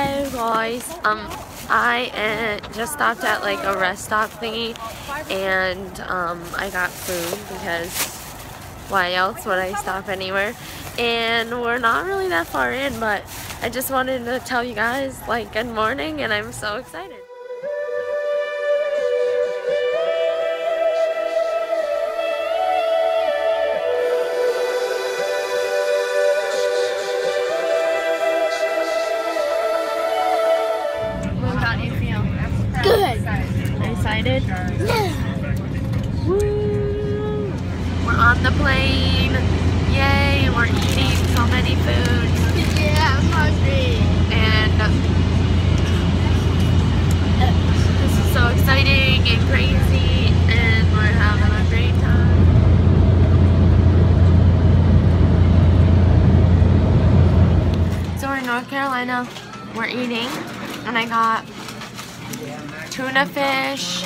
Hey guys, I just stopped at like a rest stop thingy, and I got food because why else would I stop anywhere? And we're not really that far in, but I just wanted to tell you guys like good morning, and I'm so excited. How do you feel? Good. Are you excited? Yeah. Woo! We're on the plane. Yay! We're eating so many foods. Yeah, I'm hungry. And this is so exciting and crazy, and we're having a great time. So we're in North Carolina. We're eating, and I got tuna fish,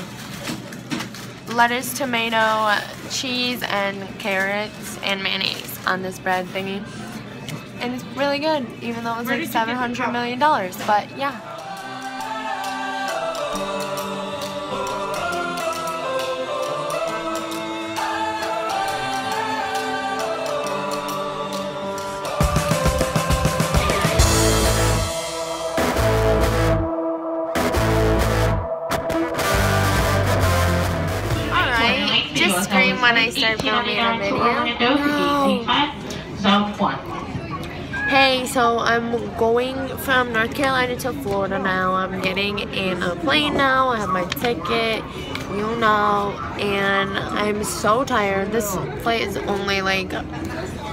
lettuce, tomato, cheese, and carrots, and mayonnaise on this bread thingy. And it's really good, even though it was like $700 million, but yeah. Just scream when I start filming a video. No. Hey, so I'm going from North Carolina to Florida now. I'm getting in a plane now. I have my ticket, you know, and I'm so tired. This flight is only like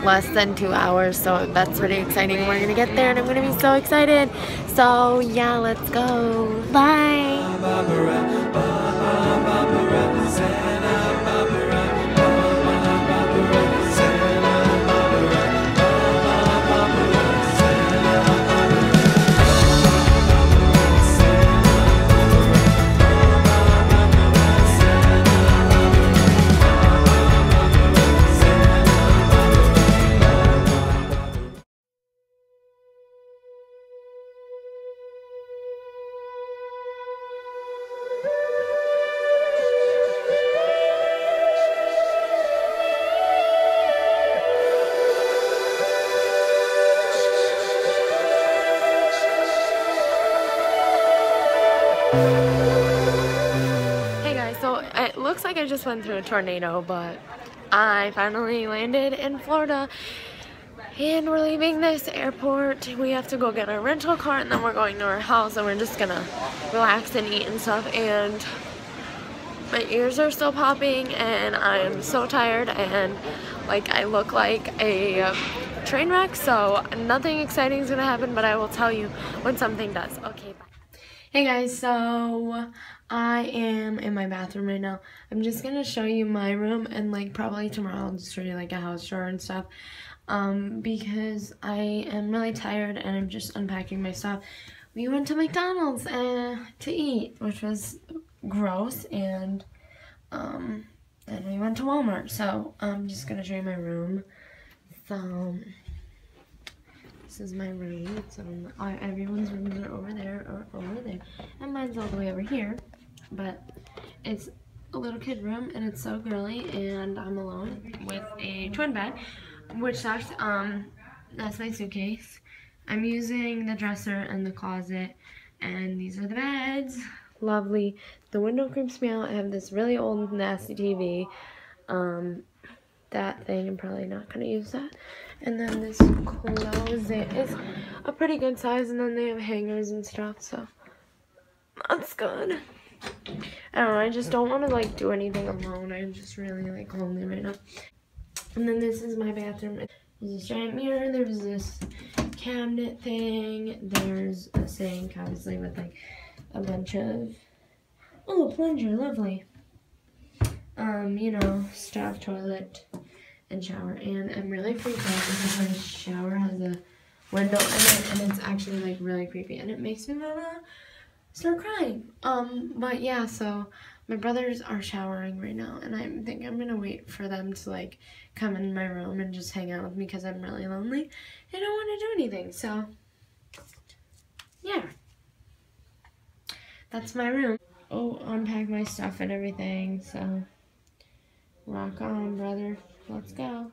less than 2 hours, so that's pretty exciting. We're gonna get there and I'm gonna be so excited. So yeah, let's go. Bye. Hey guys, so it looks like I just went through a tornado, but I finally landed in Florida and we're leaving this airport. We have to go get our rental car and then we're going to our house and we're just gonna relax and eat and stuff. And my ears are still popping and I'm so tired and like I look like a train wreck, so nothing exciting is gonna happen, but I will tell you when something does. Okay, bye. Hey guys, so I am in my bathroom right now. I'm just gonna show you my room, and like probably tomorrow I'll just show you like a house tour and stuff, because I am really tired and I'm just unpacking my stuff. We went to McDonald's to eat, which was gross, and we went to Walmart. So I'm just gonna show you my room. So this is my room. So everyone's rooms are over there or over there, and mine's all the way over here. But it's a little kid room, and it's so girly. And I'm alone with a twin bed, which sucks. That's my suitcase. I'm using the dresser and the closet, and these are the beds. Lovely. The window creeps me out. I have this really old nasty TV. That thing, I'm probably not gonna use that. And then this closet is a pretty good size, and then they have hangers and stuff, so that's good. I don't know, I just don't want to like do anything alone. I'm just really like lonely right now. And then this is my bathroom. There's this giant mirror, there's this cabinet thing, there's a sink obviously with like a bunch of, oh, a plunger, lovely. You know, stove, toilet, and shower. And I'm really freaked out because my shower has a window in it, and it's actually like really creepy, and it makes me wanna start crying. But yeah, so my brothers are showering right now, and I think I'm gonna wait for them to like come in my room and just hang out with me because I'm really lonely. I don't want to do anything, so yeah. that's my room. Oh, unpack my stuff and everything, so rock on, brother. Let's go.